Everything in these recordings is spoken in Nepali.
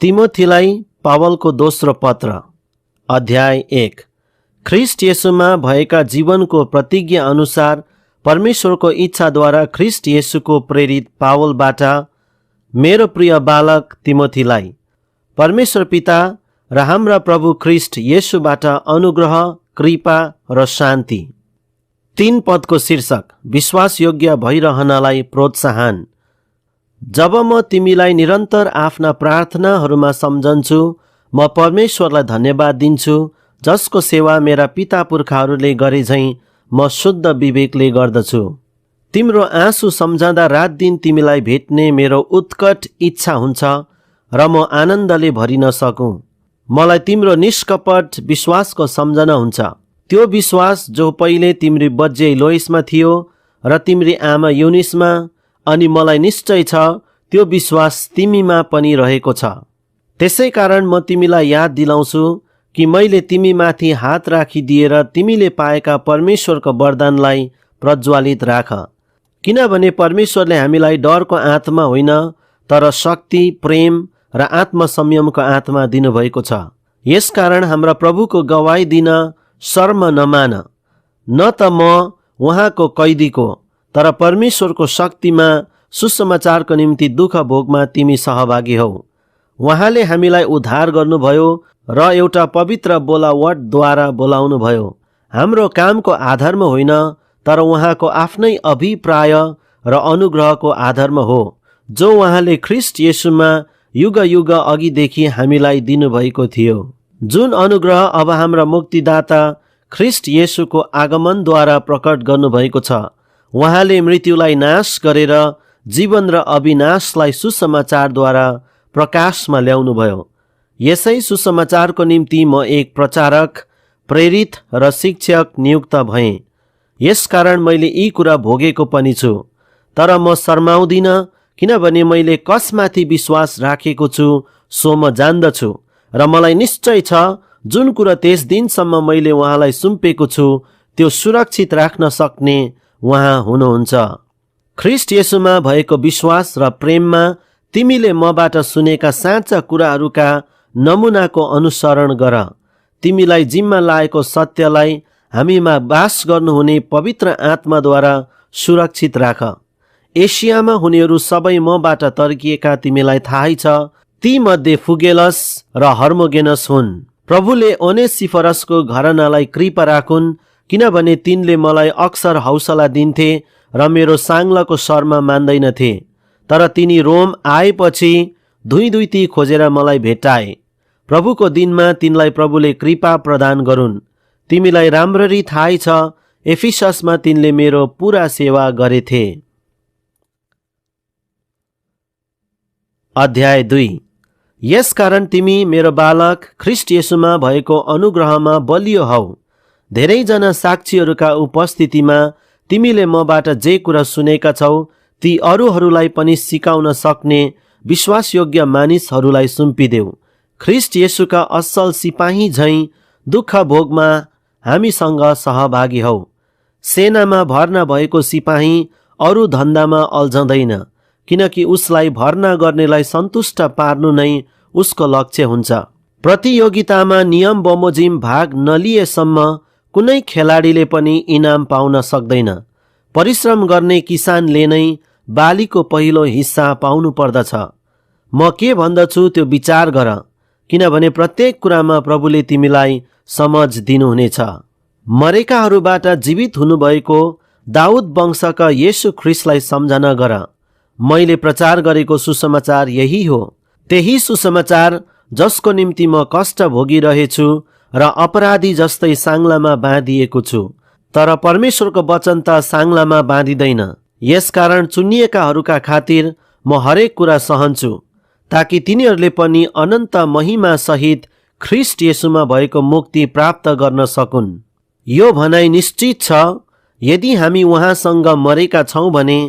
तिमोथीलाई पावलको दोस्रो पत्र अध्याय 1। ख्रिस्ट येशूमा भएका जीवनको प्रतिज्ञा अनुसार परमेश्वरको इच्छाद्वारा ख्रिस्ट येशूको प्रेरित पावलबाट मेरो प्रिय बालक तिमोथीलाई परमेश्वर पिता र हाम्रा प्रभु ख्रिस्ट येशूबाट अनुग्रह, कृपा र शान्ति। 3 पदको शीर्षक विश्वासयोग्य भइरहनलाई प्रोत्साहन। जब म तिमीलाई निरन्तर आफ्ना प्रार्थनाहरूमा सम्झन्छु, म परमेश्वरलाई धन्यवाद दिन्छु, जसको सेवा मेरा पिता पुर्खाहरूले गरे झैँ म शुद्ध विवेकले गर्दछु। तिम्रो आँसु सम्झँदा रात दिन तिमीलाई भेट्ने मेरो उत्कट इच्छा हुन्छ र म आनन्दले भरिन सकूँ। मलाई तिम्रो निष्कपट विश्वासको सम्झना हुन्छ, त्यो विश्वास जो पहिले तिम्री बज्यै लोइसमा थियो र तिम्री आमा युनिसमा, अनि मलाई निश्चय छ त्यो विश्वास तिमीमा पनि रहेको छ। त्यसै कारण म तिमीलाई याद दिलाउँछु कि मैले तिमीमाथि हात राखिदिएर तिमीले पाएका परमेश्वरको वरदानलाई प्रज्वलित राख। किनभने परमेश्वरले हामीलाई डरको आत्मा होइन, तर शक्ति, प्रेम र आत्मसंयमको आत्मा दिनुभएको छ। यसकारण हाम्रा प्रभुको गवाई दिन शर्म नमान। न त म उहाँको कैदीको, तर परमेश्वरको शक्तिमा सुसमाचारको निम्ति दुःख भोगमा तिमी सहभागी हौ। उहाँले हामीलाई उद्धार गर्नुभयो र एउटा पवित्र बोलावटद्वारा बोलाउनुभयो। हाम्रो कामको आधारमा होइन, तर उहाँको आफ्नै अभिप्राय र अनुग्रहको आधारमा हो, जो उहाँले ख्रिस्ट येशूमा युग युग अघिदेखि हामीलाई दिनुभएको थियो। जुन अनुग्रह अब हाम्रा मुक्तिदाता ख्रिस्ट येशूको आगमनद्वारा प्रकट गर्नुभएको छ। उहाँले मृत्युलाई नाश गरेर जीवन र अविनाशलाई सुसमाचारद्वारा प्रकाशमा ल्याउनुभयो। यसै सुसमाचारको निम्ति म एक प्रचारक, प्रेरित र शिक्षक नियुक्त भएँ। यसकारण मैले यी कुरा भोगेको पनि छु, तर म शर्माउँदिन, किनभने मैले कसमाथि विश्वास राखेको छु सो म जान्दछु र मलाई निश्चय छ जुन कुरा त्यस दिनसम्म मैले उहाँलाई सुम्पेको छु त्यो सुरक्षित राख्न सक्ने उहाँ हुनुहुन्छ। ख्रिस्ट येशूमा भएको विश्वास र प्रेममा तिमीले मबाट सुनेका साँचा कुराहरूका नमुनाको अनुसरण गर। तिमीलाई जिम्मा लागेको सत्यलाई हामीमा वास गर्नुहुने पवित्र आत्माद्वारा सुरक्षित राख। एसियामा हुनेहरू सबै मबाट तर्किएका तिमीलाई थाहै छ। ती मध्ये फुगेलस र हर्मोगेनस हुन्। प्रभुले ओनेसिफरसको घरनालाई कृपा राखुन्, किनभने तिनले मलाई अक्सर हौसला दिन्थे र मेरो साङ्लाको शर्मा मान्दैनथे। तर तिनी रोम आएपछि दुई खोजेर मलाई भेटाए। प्रभुको दिनमा तिनलाई प्रभुले कृपा प्रदान गरून्। तिमीलाई राम्ररी थाहै छ एफिससमा तिनले मेरो पुरा सेवा गरेथे। अध्याय 2। यसकारण तिमी मेरो बालक ख्रिस्ट येशूमा भएको अनुग्रहमा बलियो हौ। धेरैजना साक्षीहरूका उपस्थितिमा तिमीले मबाट जे कुरा सुनेका छौ ती अरूहरूलाई पनि सिकाउन सक्ने विश्वासयोग्य मानिसहरूलाई सुम्पिदेऊ। ख्रिस्ट येशूका असल सिपाही झैँ दुःख भोगमा हामीसँग सहभागी हौ। सेनामा भर्ना भएको सिपाही अरू धन्दामा अल्झँदैन, किनकि उसलाई भर्ना गर्नेलाई सन्तुष्ट पार्नु नै उसको लक्ष्य हुन्छ। प्रतियोगितामा नियम बमोजिम भाग नलिएसम्म कुनै खेलाडीले पनि इनाम पाउन सक्दैन। परिश्रम गर्ने किसानले नै बालीको पहिलो हिस्सा पाउनु पर्दछ। म के भन्दछु त्यो विचार गर, किनभने प्रत्येक कुरामा प्रभुले तिमीलाई समझ दिनुहुनेछ। मरेकाहरूबाट जीवित हुनुभएको दाउद वंशका येशू ख्रिस्टलाई सम्झना गर। मैले प्रचार गरेको सुसमाचार यही हो, त्यही सुसमाचार जसको निम्ति म कष्ट भोगिरहेछु र अपराधी जस्तै साङ्लामा बाँधिएको छु। तर परमेश्वरको वचन त साङ्लामा बाँधिँदैन। यसकारण चुनिएकाहरूका खातिर म हरेक कुरा सहन्छु, ताकि तिनीहरूले पनि अनन्त महिमा सहित ख्रिस्ट येशूमा भएको मुक्ति प्राप्त गर्न सकुन्। यो भनाइ निश्चित छ, यदि हामी उहाँसँग मरेका छौँ भने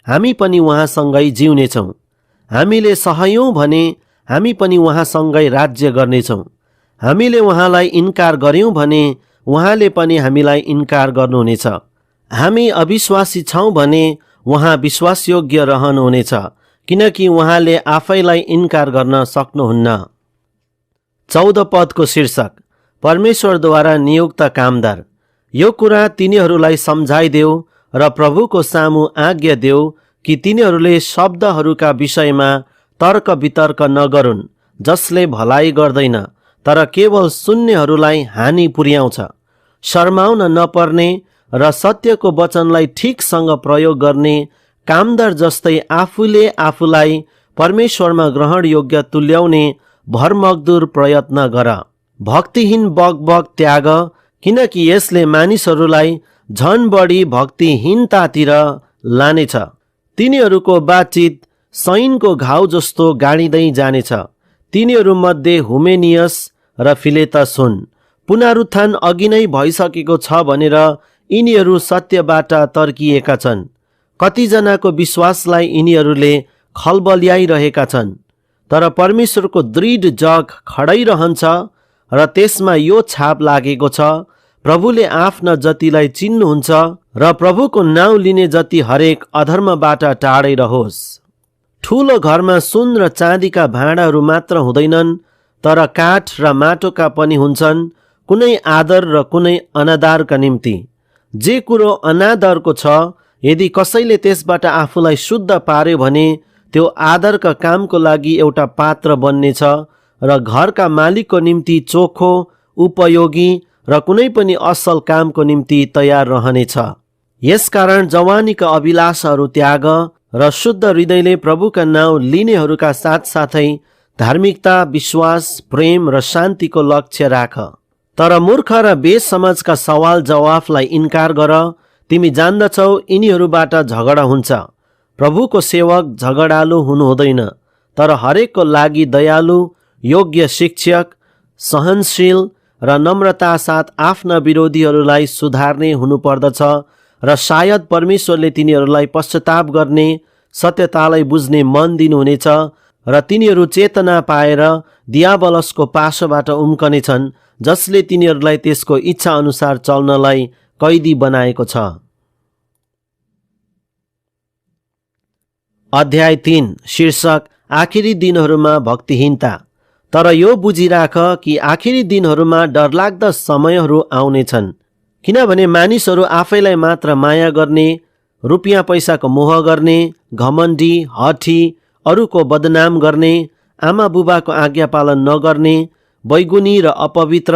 हामी पनि उहाँसँगै जिउनेछौँ। हामीले सहयौँ भने हामी पनि उहाँसँगै राज्य गर्नेछौँ। हामीले उहाँलाई इन्कार गर्यौँ भने उहाँले पनि हामीलाई इन्कार गर्नुहुनेछ। हामी अविश्वासी छौँ भने उहाँ विश्वासयोग्य रहनुहुनेछ, किनकि उहाँले आफैलाई इन्कार गर्न सक्नुहुन्न। 14 पदको शीर्षक परमेश्वरद्वारा नियुक्त कामदार। यो कुरा तिनीहरूलाई सम्झाइदेऊ र प्रभुको सामु आज्ञा देऊ कि तिनीहरूले शब्दहरूका विषयमा तर्क वितर्क नगरून्, जसले भलाइ गर्दैन तर केवल सुन्नेहरूलाई हानि पुर्याउँछ। शर्माउन नपर्ने र सत्यको वचनलाई ठिकसँग प्रयोग गर्ने कामदार जस्तै आफूले आफूलाई परमेश्वरमा ग्रहण योग्य तुल्याउने भरमग्दुर प्रयत्न गर। भक्तिहीन बकबक त्याग, किनकि यसले मानिसहरूलाई झन बढी भक्तिहीनतातिर लानेछ। तिनीहरूको बातचित सैनको घाउ जस्तो गाडिँदै जानेछ। तिनीहरूमध्ये हुमेनियस र फिलेतस हुन्। पुनरुत्थान अघि नै भइसकेको छ भनेर यिनीहरू सत्यबाट तर्किएका छन्। कतिजनाको विश्वासलाई यिनीहरूले खलबल्याइरहेका छन्, तर परमेश्वरको दृढ जग खडै रहन्छ र त्यसमा यो छाप लागेको छ, प्रभुले आफ्ना जतिलाई चिन्नुहुन्छ र प्रभुको नाउँ लिने जति हरेक अधर्मबाट टाढै रहोस्। ठुलो घरमा सुन र चाँदीका भाँडाहरू मात्र हुँदैनन्, तर काठ र माटोका पनि हुन्छन्, कुनै आदर र कुनै अनादरका निम्ति। जे कुरो अनादरको छ, यदि कसैले त्यसबाट आफूलाई शुद्ध पार्यो भने त्यो आदरका कामको लागि एउटा पात्र बन्नेछ र घरका मालिकको निम्ति चोखो, उपयोगी र कुनै पनि असल कामको निम्ति तयार रहनेछ। यसकारण जवानीका अभिलाषाहरू त्याग र शुद्ध हृदयले प्रभुका नाउँ लिनेहरूका साथसाथै धार्मिकता, विश्वास, प्रेम र शान्तिको लक्ष्य राख। तर मूर्ख र बेसमझका सवाल जवाफलाई इन्कार गर। तिमी जान्दछौ यिनीहरूबाट झगडा हुन्छ। प्रभुको सेवक झगडालु हुनु हुँदैन, तर हरेकको लागि दयालु, योग्य शिक्षक, सहनशील र नम्रता साथ आफ्ना विरोधीहरूलाई सुधार्ने हुनुपर्दछ र सायद परमेश्वरले तिनीहरूलाई पश्चाताप गर्ने, सत्यतालाई बुझ्ने मन दिनुहुनेछ र तिनीहरू चेतना पाएर दियाबलसको पाशोबाट उम्कनेछन्, जसले तिनीहरूलाई त्यसको इच्छा अनुसार चल्नलाई कैदी बनाएको छ। अध्याय 3 शीर्षक आखिरी दिनहरूमा भक्तिहीनता। तर यो बुझिराख कि आखिरी दिनहरूमा डरलाग्दा समयहरू आउनेछन्, किनभने मानिसहरू आफैलाई मात्र माया गर्ने, रुपियाँ पैसाको मोह गर्ने, घमण्डी, हठी, अरूको बदनाम गर्ने, आमा बुबाको आज्ञा पालन नगर्ने, बैगुनी र अपवित्र,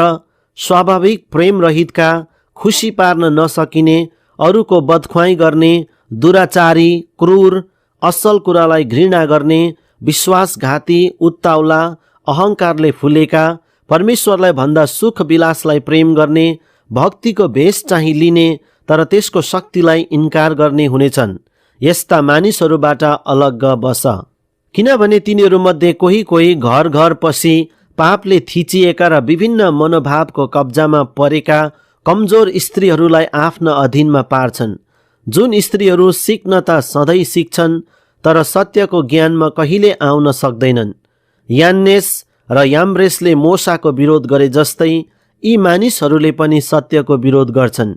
स्वाभाविक प्रेम रहितका, खुसी पार्न नसकिने, अरूको बदख्वाई गर्ने, दुराचारी, क्रूर, असल कुरालाई घृणा गर्ने, विश्वासघाती, उत्ताउला, अहङ्कारले फुलेका, परमेश्वरलाई भन्दा सुख विलासलाई प्रेम गर्ने, भक्तिको भेष चाहिँ लिने तर त्यसको शक्तिलाई इन्कार गर्ने हुनेछन्। यस्ता मानिसहरूबाट अलग्ग बस, किनभने तिनीहरूमध्ये कोही कोही घर घर पसी पापले थिचिएका र विभिन्न मनोभावको कब्जामा परेका कमजोर स्त्रीहरूलाई आफ्ना अधीनमा पार्छन्, जुन स्त्रीहरू सिक्न त सधैँ सिक्छन् तर सत्यको ज्ञानमा कहिले आउन सक्दैनन्। यान्नेस र याम्ब्रेसले मोसाको विरोध गरे जस्तै यी मानिसहरूले पनि सत्यको विरोध गर्छन्।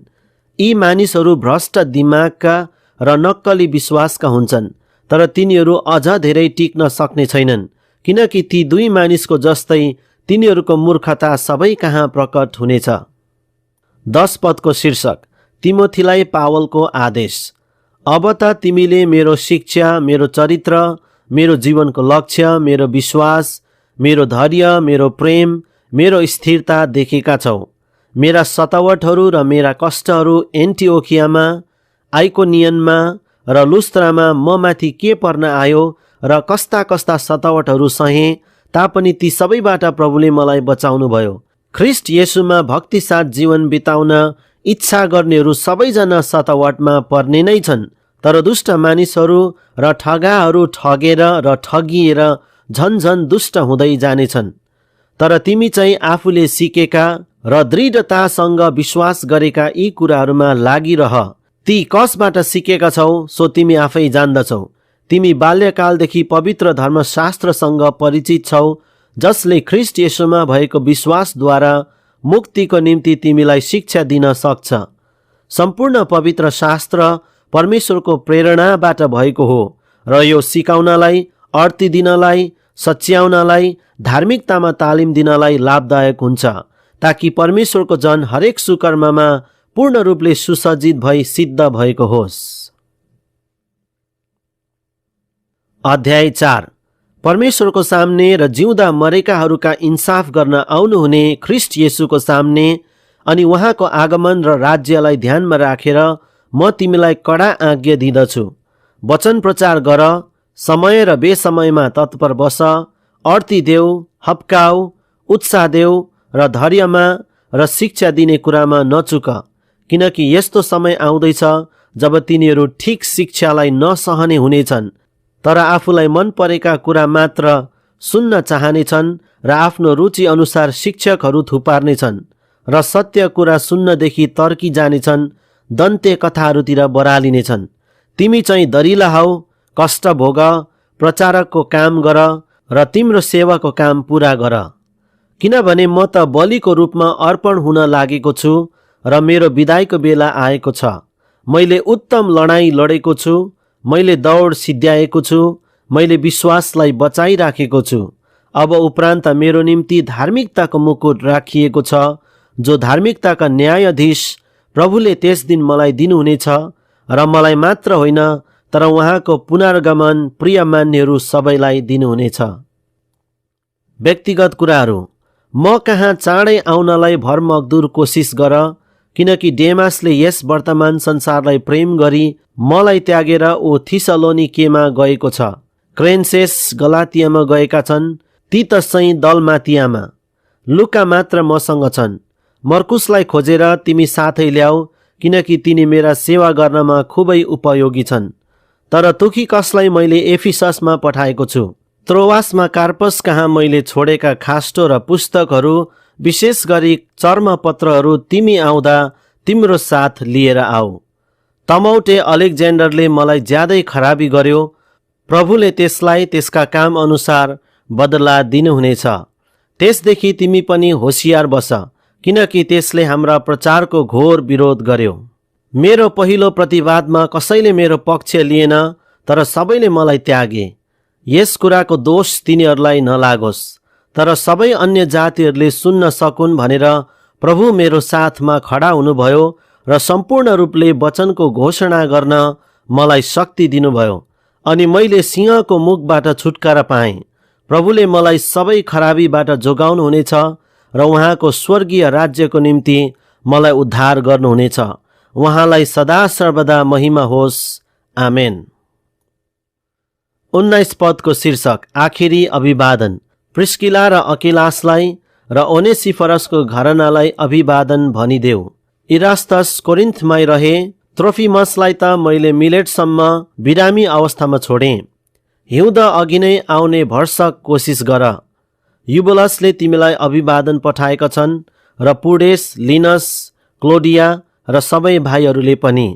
यी मानिसहरू भ्रष्ट दिमागका र नक्कली विश्वासका हुन्छन्, तर तिनीहरू अझ धेरै टिक्न सक्ने छैनन्, किनकि ती दुई मानिसको जस्तै तिनीहरूको मूर्खता सबै कहाँ प्रकट हुनेछ। 10 पदको शीर्षक तिमोथीलाई पावलको आदेश। अब त तिमीले मेरो शिक्षा, मेरो चरित्र, मेरो जीवनको लक्ष्य, मेरो विश्वास, मेरो धैर्य, मेरो प्रेम, मेरो स्थिरता देखेका छौ। मेरा सतावटहरू र मेरा कष्टहरू एन्टिओखियामा, आइकोनियनमा र लुस्त्रामा म माथि के पर्न आयो र कस्ता कस्ता सतावटहरू सहे, तापनि ती सबैबाट प्रभुले मलाई बचाउनु भयो। ख्रिस्ट येशूमा भक्तिसाथ जीवन बिताउन इच्छा गर्नेहरू सबैजना सतावटमा पर्ने नै छन्, तर दुष्ट मानिसहरू र ठगाहरू ठगेर र ठगिएर झन्झन दुष्ट हुँदै जानेछन्। तर तिमी चाहिँ आफूले सिकेका र दृढतासँग विश्वास गरेका यी कुराहरूमा लागिरह। ती कसबाट सिकेका छौ सो तिमी आफै जान्दछौ। तिमी बाल्यकालदेखि पवित्र धर्मशास्त्रसँग परिचित छौ, जसले ख्रिस्ट येशूमा भएको विश्वासद्वारा मुक्तिको निम्ति तिमीलाई शिक्षा दिन सक्छ। सम्पूर्ण पवित्र शास्त्र परमेश्वरको प्रेरणाबाट भएको हो र यो सिकाउनलाई, अर्ती दिनलाई, सच्याउनलाई, धार्मिकतामा तालिम दिनलाई लाभदायक हुन्छ, ताकि परमेश्वरको जन हरेक सुकर्ममा पूर्ण रूपले सुसज्जित भई सिद्ध भएको होस्। अध्याय 4। परमेश्वरको सामने र जिउँदा मरेकाहरूका इन्साफ गर्न आउनुहुने ख्रीष्ट येशूको सामने अनि उहाँको आगमन र राज्यलाई ध्यानमा राखेर म तिमीलाई कडा आज्ञा दिँदछु। वचन प्रचार गर, समय र बेसमयमा तत्पर बस, अर्ती देऊ, हप्काऊ, उत्साह देऊ र धैर्यमा र शिक्षा दिने कुरामा नचुक, किनकि यस्तो समय आउँदैछ जब तिनीहरू ठिक शिक्षालाई नसहने हुनेछन्, तर आफूलाई मन परेका कुरा मात्र सुन्न चाहनेछन् र आफ्नो रुचि अनुसार शिक्षकहरू थुपार्नेछन् र सत्य कुरा सुन्नदेखि तर्की जानेछन्, दन्ते कथाहरूतिर बरालिनेछन्। तिमी चाहिँ दरिला हौ, कष्ट भोग, प्रचारकको काम गर र तिम्रो सेवाको काम पूरा गर। किनभने म त बलिको रूपमा अर्पण हुन लागेको छु र मेरो बिदाईको बेला आएको छ। मैले उत्तम लडाईँ लडेको छु, मैले दौड सिद्ध्याएको छु, मैले विश्वासलाई बचाइराखेको छु। अब उपरान्त मेरो निम्ति धार्मिकताको मुकुट राखिएको छ, जो धार्मिकताका न्यायाधीश प्रभुले त्यस दिन मलाई दिनुहुनेछ, र मलाई मात्र होइन तर उहाँको पुनर्गमन प्रिय मान्नेहरू सबैलाई दिनुहुनेछ। व्यक्तिगत कुराहरू। म कहाँ चाँडै आउनलाई भरमग्दुर कोसिस गर, किनकि डेमासले यस वर्तमान संसारलाई प्रेम गरी मलाई त्यागेर ओ थिसलोनिकेमा गएको छ। क्रेन्सेस गलातियामा गएका छन्, तीतस चाहिँ दलमातियामा। लुका मात्र मसँग छन्। मर्कुसलाई खोजेर तिमी साथै ल्याऊ, किनकि तिनी मेरा सेवा गर्नमा खुबै उपयोगी छन्। तर तुखिकसलाई मैले एफिससमा पठाएको छु। त्रोवासमा कार्पस कहाँ मैले छोडेका खास्टो र पुस्तकहरू, विशेष गरी चर्मपत्रहरू तिमी आउँदा तिम्रो साथ लिएर आऊ। तमौटे अलेक्जेन्डरले मलाई ज्यादै खराबी गर्यो, प्रभुले त्यसलाई त्यसका काम अनुसार बदला दिनुहुनेछ। त्यसदेखि तिमी पनि होशियार बस, किनकि त्यसले हाम्रा प्रचारको घोर विरोध गर्यो। मेरो पहिलो प्रतिवादमा कसैले मेरो पक्ष लिएन, तर सबैले मलाई त्यागे। यस कुराको दोष तिनीहरूलाई नलागोस्, तर सबै अन्य जातिहरूले सुन्न सकुन् भनेर प्रभु मेरो साथमा खडा हुनुभयो र सम्पूर्ण रूपले वचनको घोषणा गर्न मलाई शक्ति दिनुभयो, अनि मैले सिंहको मुखबाट छुटकारा पाएँ। प्रभुले मलाई सबै खराबीबाट जोगाउनुहुनेछ र उहाँको स्वर्गीय राज्यको निम्ति मलाई उद्धार गर्नुहुनेछ। उहाँलाई सदा सर्वदा महिमा होस्। आमेन। 19 पदको शीर्षक आखिरी अभिवादन। प्रिस्किला र अकिलासलाई र ओनेसिफरसको घरनालाई अभिवादन भनिदेऊ। इरास्तस कोरिन्थमै रहे, त्रोफिमसलाई त मैले मिलेटसम्म बिरामी अवस्थामा छोडेँ। हिउँद अघि नै आउने भरसक कोसिस गर। युबुलसले तिमीलाई अभिवादन पठाएका छन्, र पुडेस, लिनस, क्लोडिया र सबै भाइहरूले पनि।